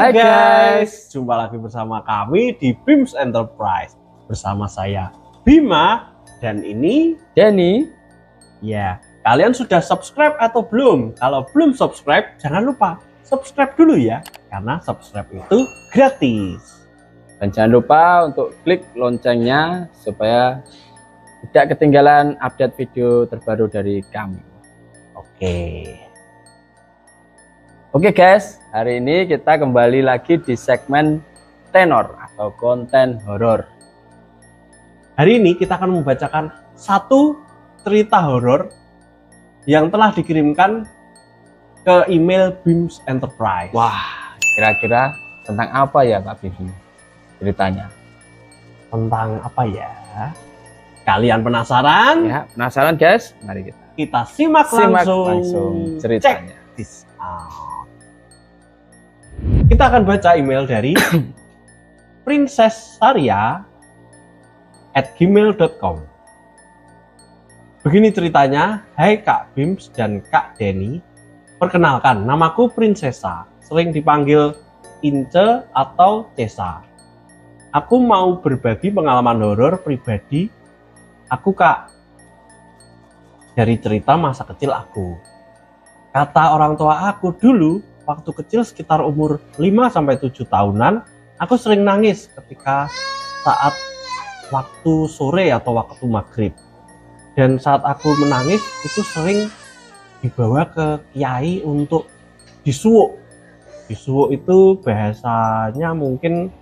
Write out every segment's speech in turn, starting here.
Hai guys, jumpa lagi bersama kami di BIMS Enterprise. Bersama saya Bima dan ini Denny. Ya, kalian sudah subscribe atau belum? Kalau belum subscribe, jangan lupa subscribe dulu ya, karena subscribe itu gratis. Dan jangan lupa untuk klik loncengnya supaya tidak ketinggalan update video terbaru dari kami. Oke guys, hari ini kita kembali lagi di segmen tenor atau konten horor. Hari ini kita akan membacakan satu cerita horor yang telah dikirimkan ke email BIMS Enterprise. Wah, kira-kira tentang apa ya Pak Bim ceritanya? Tentang apa ya? Kalian penasaran? Ya, penasaran guys? Mari kita simak langsung ceritanya. Check this out. Kita akan baca email dari princessaria@gmail.com. Begini ceritanya. Hai Kak Bims dan Kak Denny. Perkenalkan, namaku Prinsesa, sering dipanggil Ince atau Cesa. Aku mau berbagi pengalaman horor pribadi aku, Kak. Dari cerita masa kecil aku. Kata orang tua aku dulu, waktu kecil sekitar umur 5-7 tahunan, aku sering nangis ketika saat waktu sore atau waktu maghrib. Dan saat aku menangis itu sering dibawa ke kiai untuk disuwuk. Disuwuk itu bahasanya mungkin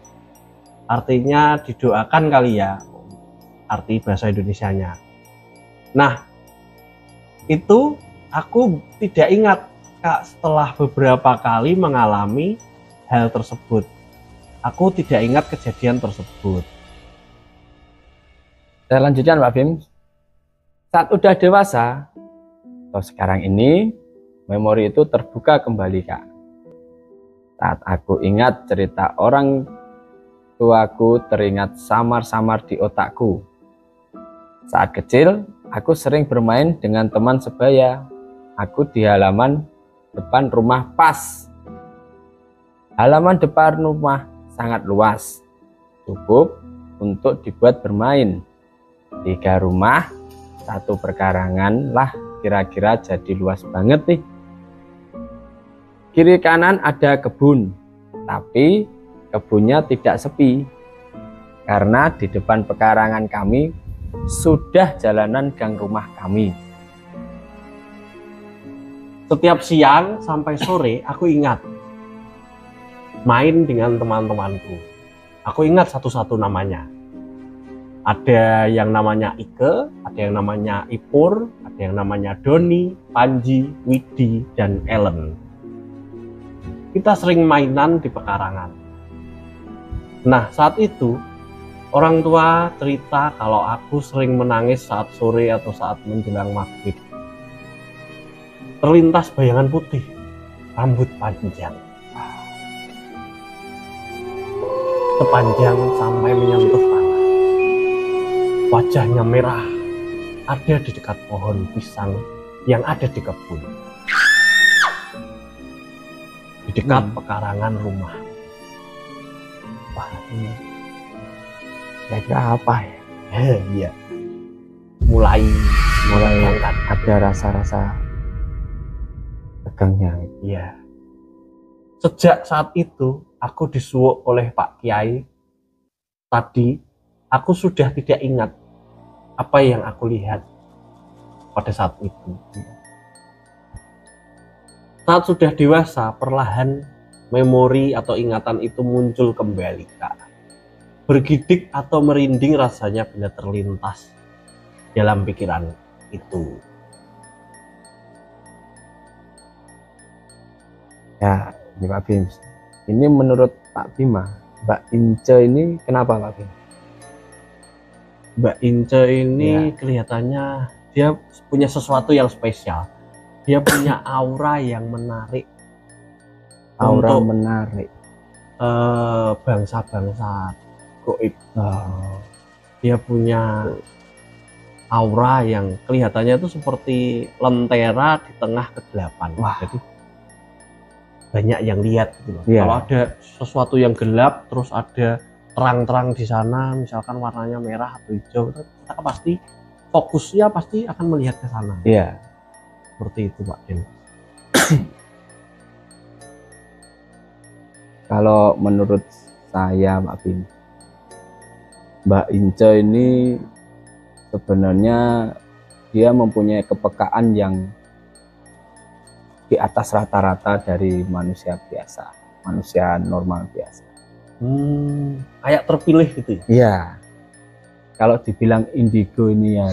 artinya didoakan kali ya, arti bahasa Indonesianya. Nah, itu aku tidak ingat Kak, setelah beberapa kali mengalami hal tersebut. Aku tidak ingat kejadian tersebut. Saya lanjutkan Pak Bim. Saat udah dewasa, atau sekarang ini, memori itu terbuka kembali Kak. Saat aku ingat cerita orang tuaku teringat samar-samar di otakku. Saat kecil, aku sering bermain dengan teman sebaya. Aku di halaman depan rumah pas. Halaman depan rumah sangat luas, cukup untuk dibuat bermain. 3 rumah, 1 perkarangan lah kira-kira jadi luas banget nih. Kiri kanan ada kebun, tapi kebunnya tidak sepi. Karena di depan pekarangan kami sudah jalanan gang rumah kami. Setiap siang sampai sore aku ingat main dengan teman-temanku. Aku ingat satu-satu namanya. Ada yang namanya Ike, ada yang namanya Ipur, ada yang namanya Doni, Panji, Widi, dan Ellen. Kita sering mainan di pekarangan. Nah, saat itu orang tua cerita kalau aku sering menangis saat sore atau saat menjelang maghrib. Terlintas bayangan putih, rambut panjang, sepanjang sampai menyentuh tanah. Wajahnya merah, ada di dekat pohon pisang yang ada di kebun, di dekat pekarangan rumah. Wah, ini kira-kira apa ya? Iya, mulai ada rasa-rasa tegangnya. Iya. Sejak saat itu aku disuwuk oleh Pak Kiai. Tadi aku sudah tidak ingat apa yang aku lihat pada saat itu. Saat sudah dewasa, perlahan memori atau ingatan itu muncul kembali, Kak. Bergidik atau merinding rasanya bila terlintas dalam pikiran itu. Ya, ini Pak Bims. Ini menurut Pak Bima, Mbak Ince ini kenapa Pak Bim? Mbak Ince ini Ya. kelihatannya dia punya sesuatu yang spesial. Dia punya aura yang menarik. Aura Untuk menarik. bangsa-bangsa goib. Oh, Dia punya aura yang kelihatannya itu seperti lentera di tengah kegelapan. Wah. Jadi banyak yang lihat gitu loh. Iya. Kalau ada sesuatu yang gelap terus ada terang-terang di sana, misalkan warnanya merah atau hijau, kita pasti fokusnya pasti akan melihat ke sana. iya. Seperti itu Pak Den. Kalau menurut saya Pak Bim, Mbak Ince ini sebenarnya dia mempunyai kepekaan yang di atas rata-rata dari manusia biasa, manusia normal biasa. Kayak terpilih gitu ya? Iya. Kalau dibilang indigo ini ya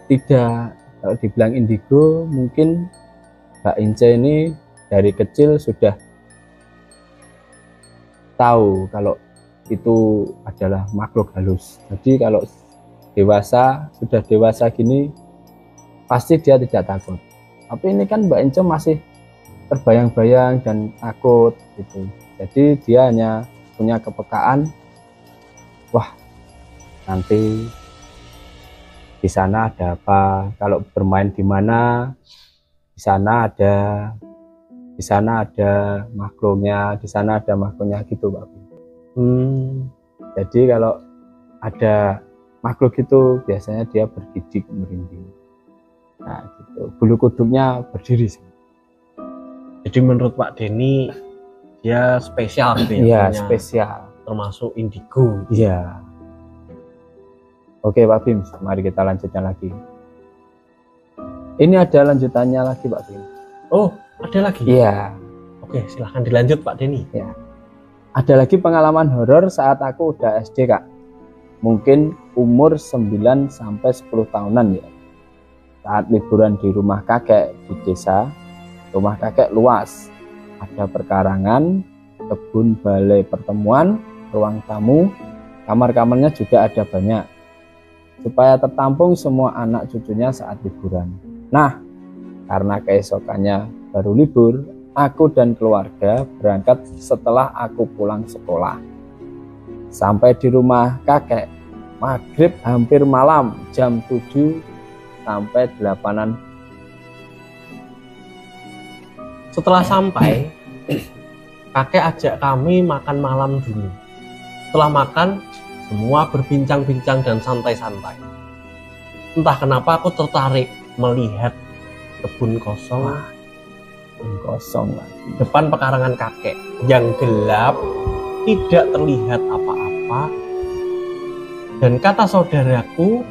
tidak. Kalau dibilang indigo mungkin Mbak Ince ini dari kecil sudah tahu kalau itu adalah makhluk halus. Jadi kalau sudah dewasa gini pasti dia tidak takut. Tapi ini kan Mbak Ince masih terbayang-bayang dan takut gitu. Jadi dia hanya punya kepekaan, wah nanti di sana ada apa, kalau bermain di mana, di sana ada makhluknya, di sana ada makhluknya gitu Pak. Jadi kalau ada makhluk itu biasanya dia bergidik merinding. Nah gitu, bulu kuduknya berdiri sih. Jadi menurut Pak Denny dia spesial gitu ya? Iya, punya, spesial. termasuk indigo. Iya. Oke Pak Bim, mari kita lanjutkan lagi. Ini ada lanjutannya lagi Pak Bim. Oh, ada lagi? Iya. Oke, silahkan dilanjut Pak Denny. Ya. Ada lagi pengalaman horor saat aku udah SD Kak. Mungkin umur 9 sampai 10 tahunan ya. Saat liburan di rumah kakek di desa. Rumah kakek luas. Ada perkarangan, kebun balai pertemuan, ruang tamu, kamar-kamarnya juga ada banyak. Supaya tertampung semua anak cucunya saat liburan. Nah, karena keesokannya baru libur, aku dan keluarga berangkat setelah aku pulang sekolah. Sampai di rumah kakek, maghrib hampir malam, jam 7 sampai 8-an. Setelah sampai, kakek ajak kami makan malam dulu. Setelah makan, semua berbincang-bincang dan santai-santai. Entah kenapa aku tertarik melihat kebun kosong Kosong lagi. depan pekarangan kakek yang gelap, tidak terlihat apa-apa. Dan kata saudaraku,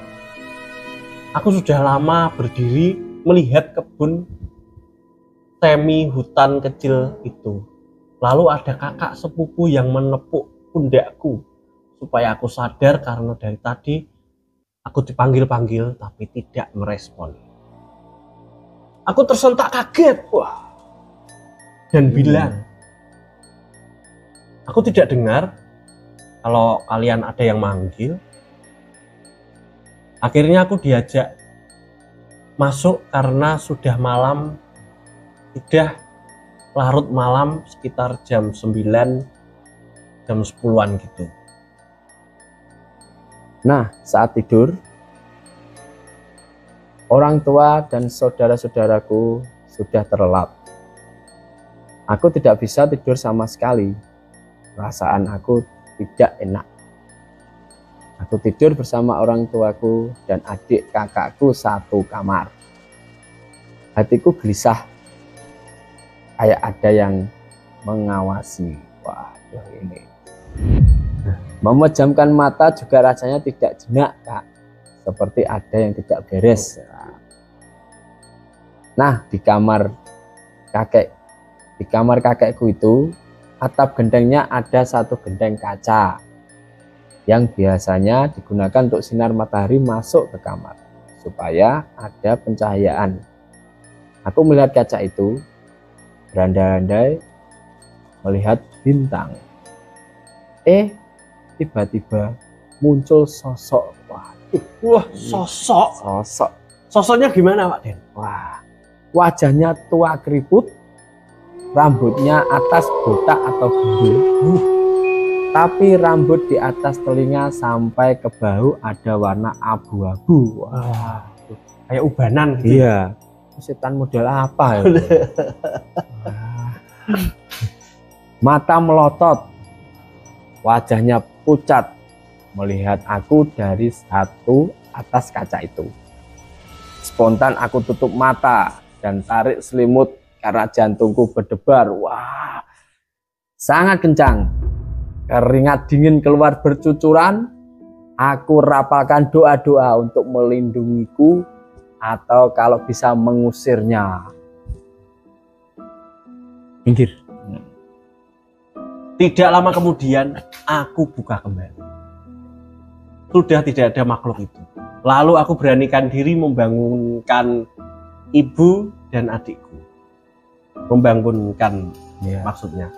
aku sudah lama berdiri melihat kebun semi hutan kecil itu. Lalu ada kakak sepupu yang menepuk pundakku supaya aku sadar karena dari tadi aku dipanggil-panggil tapi tidak merespon. Aku tersentak kaget, dan bilang, aku tidak dengar kalau kalian ada yang manggil. Akhirnya aku diajak masuk karena sudah malam, sudah larut malam sekitar jam 9, jam 10-an gitu. Nah, saat tidur, orang tua dan saudara-saudaraku sudah terlelap. Aku tidak bisa tidur sama sekali. Perasaan aku tidak enak. Aku tidur bersama orang tuaku dan adik kakakku satu kamar. Hatiku gelisah. Kayak ada yang mengawasi. Wah, ini. Memejamkan mata juga rasanya tidak jenak, Kak. Seperti ada yang tidak beres. Nah, di kamar kakekku itu, atap gentengnya ada satu genteng kaca yang biasanya digunakan untuk sinar matahari masuk ke kamar supaya ada pencahayaan. Aku melihat kaca itu, berandai-andai melihat bintang. Tiba-tiba muncul sosok. Wah, sosok. Sosoknya gimana, Pak Den? Wah, wajahnya tua keriput, rambutnya atas botak atau gundul, tapi rambut di atas telinga sampai ke bahu ada warna abu-abu. Wah, kayak ubanan gitu. Iya, setan model apa ya? Mata melotot, wajahnya pucat, melihat aku dari satu atas kaca itu. Spontan aku tutup mata dan tarik selimut karena jantungku berdebar. Wah, sangat kencang. Keringat dingin keluar bercucuran. Aku rapalkan doa-doa untuk melindungiku atau kalau bisa mengusirnya. Minggir. Tidak lama kemudian aku buka kembali. Sudah tidak ada makhluk itu. Lalu aku beranikan diri membangunkan ibu dan adikku. Membangunkan maksudnya.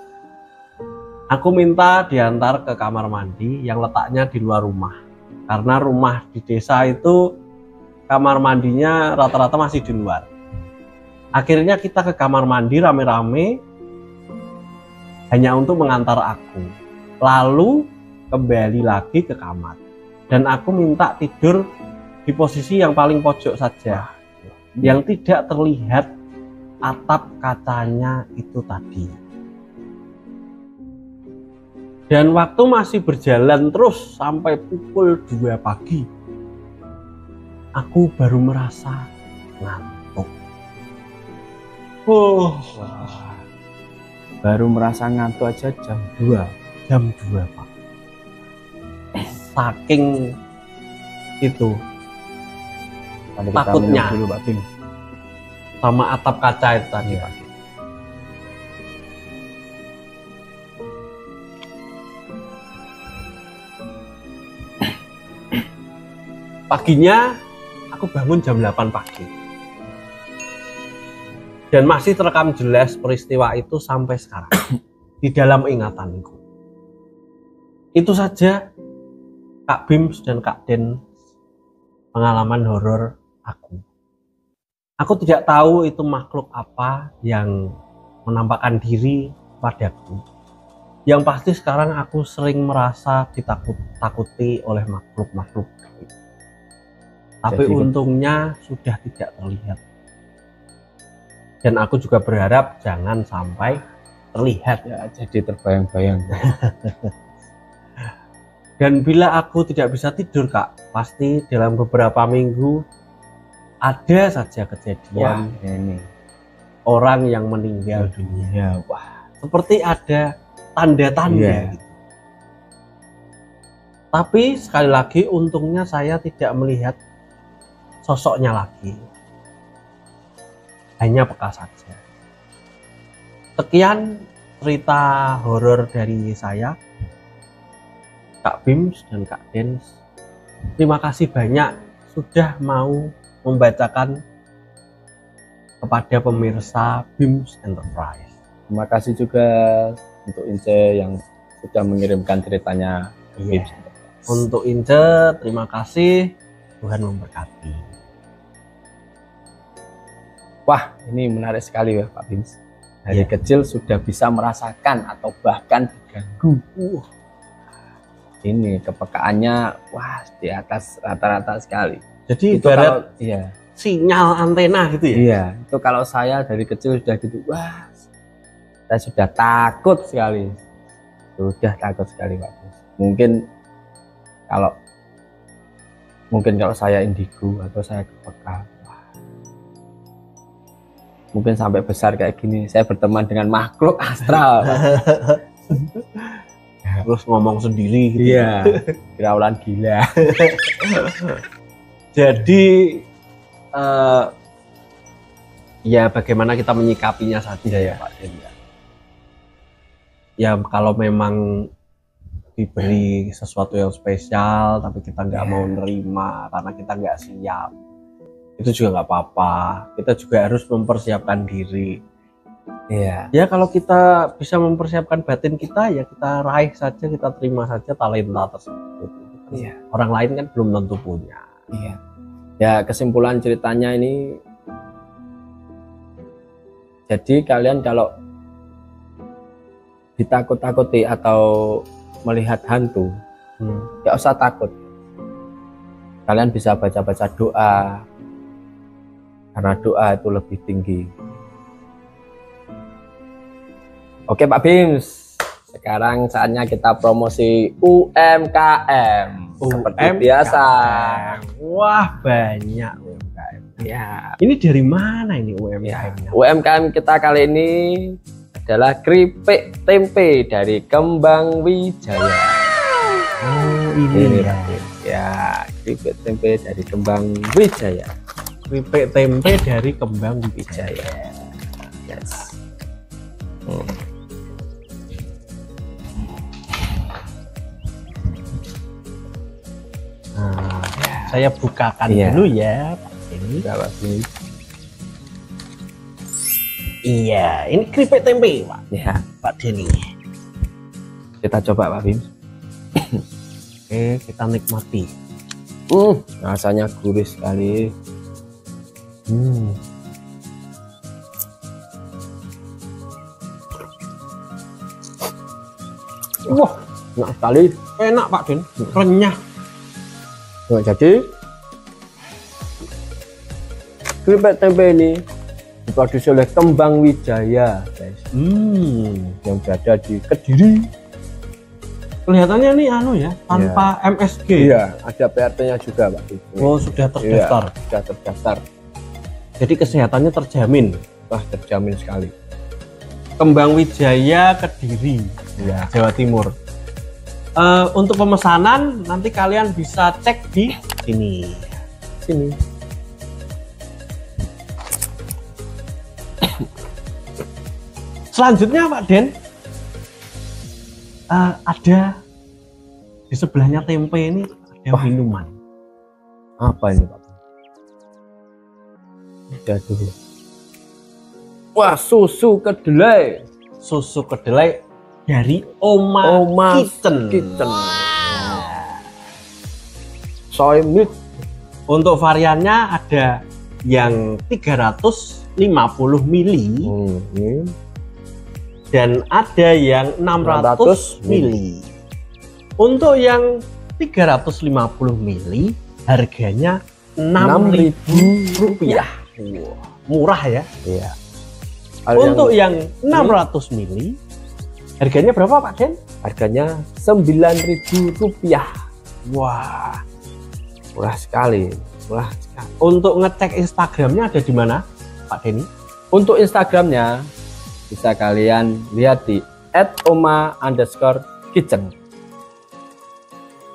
Aku minta diantar ke kamar mandi yang letaknya di luar rumah. Karena rumah di desa itu kamar mandinya rata-rata masih di luar. Akhirnya kita ke kamar mandi rame-rame hanya untuk mengantar aku. Lalu kembali lagi ke kamar. Dan aku minta tidur di posisi yang paling pojok saja. Yang tidak terlihat atap kacanya itu tadi. Dan waktu masih berjalan terus sampai pukul 2 pagi. Aku baru merasa ngantuk. Baru merasa ngantuk aja jam 2. Jam 2 Pak. Saking itu takutnya dulu, Pak Bim. sama atap kaca itu tadi Pak. Paginya aku bangun jam 8 pagi. Dan masih terekam jelas peristiwa itu sampai sekarang di dalam ingatanku. Itu saja Kak Bims dan Kak Den pengalaman horor aku. Aku tidak tahu itu makhluk apa yang menampakkan diri padaku. Yang pasti sekarang aku sering merasa ditakut-takuti oleh makhluk-makhluk. Tapi untungnya sudah tidak terlihat. Dan aku juga berharap jangan sampai terlihat. Ya, jadi terbayang-bayang. Dan bila aku tidak bisa tidur Kak, pasti dalam beberapa minggu ada saja kejadian ini orang yang meninggal dunia. Wah, seperti ada tanda-tanda gitu. Tapi sekali lagi untungnya saya tidak melihat sosoknya lagi. Hanya peka saja. Sekian cerita horor dari saya, Kak Bims dan Kak Dens. Terima kasih banyak sudah mau membacakan kepada pemirsa Bims Enterprise. Terima kasih juga untuk Ince yang sudah mengirimkan ceritanya ke Bims Enterprise. Untuk Ince, terima kasih. Tuhan memberkati. Wah, ini menarik sekali ya Pak Bims. Dari kecil sudah bisa merasakan atau bahkan diganggu. Ini kepekaannya wah di atas rata-rata sekali. Jadi itu ibarat kalau, sinyal antena gitu ya? Iya, itu kalau saya dari kecil sudah gitu, wah, saya sudah takut sekali. Sudah takut sekali Pak Bims. Mungkin kalau saya indigo atau saya kepeka, mungkin sampai besar kayak gini saya berteman dengan makhluk astral. Terus ngomong sendiri gitu. Iya, geraulan gila. Jadi ya bagaimana kita menyikapinya saja ya Pak Den. Ya kalau memang diberi sesuatu yang spesial tapi kita nggak mau nerima karena kita nggak siap, itu juga nggak apa-apa. Kita juga harus mempersiapkan diri Iya. Ya kalau kita bisa mempersiapkan batin kita, ya kita raih saja, kita terima saja talenta tersebut. Iya. Orang lain kan belum tentu punya. Iya. Ya, kesimpulan ceritanya ini, jadi kalian kalau ditakut-takuti atau melihat hantu, ya usah takut. Kalian bisa baca-baca doa, karena doa itu lebih tinggi. Oke Pak Bims, sekarang saatnya kita promosi UMKM. Seperti biasa. Wah, banyak UMKM. Ya. Ini dari mana ini UMKM-nya? UMKM kita kali ini adalah keripik tempe dari Kembang Wijaya. Oh, ini ya. Ya, keripik tempe dari Kembang Wijaya. Keripik tempe dari Kembang Wijaya. Yes. Nah, saya bukakan dulu ya, Pak Denny. Iya, ini keripik tempe, Pak. Ya, Pak Denny. kita coba Pak Bim. Oke, kita nikmati. Rasanya gurih sekali. Wah, enak sekali. Enak Pak Den, renyah. Nah, jadi keripik tempe ini diproduksi oleh Kembang Wijaya, guys. Yang berada di Kediri. Kelihatannya ini ya, tanpa MSG. Iya, ada PRT-nya juga, Pak. Oh, sudah terdaftar. Iya, sudah terdaftar. Jadi kesehatannya terjamin. Wah, terjamin sekali. Kembang Wijaya Kediri, Ya. Jawa Timur. Untuk pemesanan nanti kalian bisa cek di sini. Selanjutnya Pak Den, ada di sebelahnya tempe ini ada minuman. Apa ini Pak? Lihat dulu. Wah, susu kedelai. Susu kedelai dari Oma Kitchen. Soy milk. Untuk variannya ada yang 350 mili dan ada yang 600 mili. Untuk yang 350 mili harganya Rp6.000. Murah ya. Iya. Untuk yang 600 mili harganya berapa Pak Den? Harganya Rp9.000. Wah, Murah sekali. Murah sekali. untuk ngecek Instagramnya ada di mana Pak Denny? Untuk Instagramnya bisa kalian lihat di @oma_kitchen.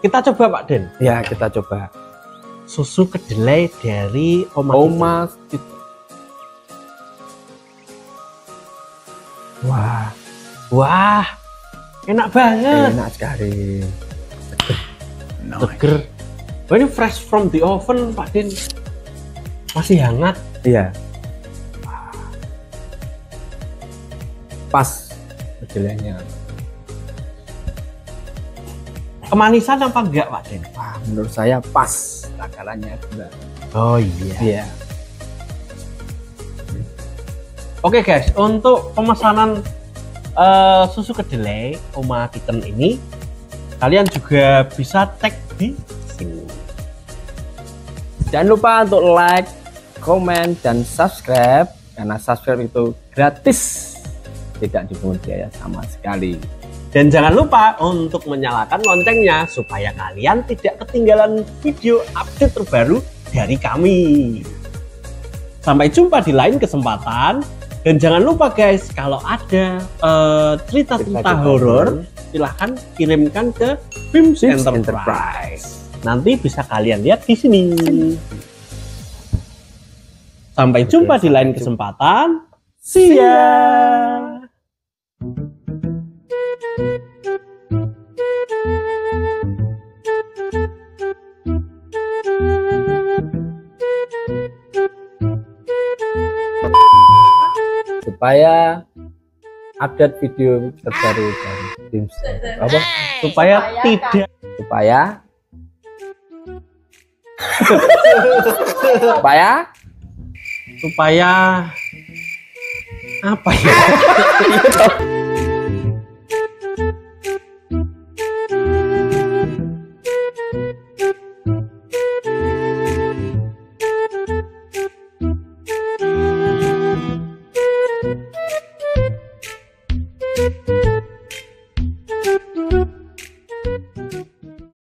Kita coba Pak Den. Ya, kita coba. Susu kedelai dari Oma Kitchen. Wah, enak banget. Enak sekali. Seger. Wah, ini fresh from the oven Pak Den. Masih hangat. Iya. Pas kedelainya. Kemanisan apa enggak Pak Den? Wah, menurut saya pas takarannya juga. Oh iya. Iya. Oke guys, untuk pemesanan susu kedelai Oma Kitchen ini kalian juga bisa cek di sini. Jangan lupa untuk like, komen, dan subscribe karena subscribe itu gratis, tidak dipungut biaya sama sekali. Dan jangan lupa untuk menyalakan loncengnya supaya kalian tidak ketinggalan video update terbaru dari kami. Sampai jumpa di lain kesempatan. Dan jangan lupa guys, kalau ada cerita-cerita horor, silahkan kirimkan ke Bims Enterprise. Nanti bisa kalian lihat di sini. Sampai jumpa di lain kesempatan. See ya. supaya update video terbaru dari BIMS. Apa? Supaya tidak Supaya supaya supaya apa ya?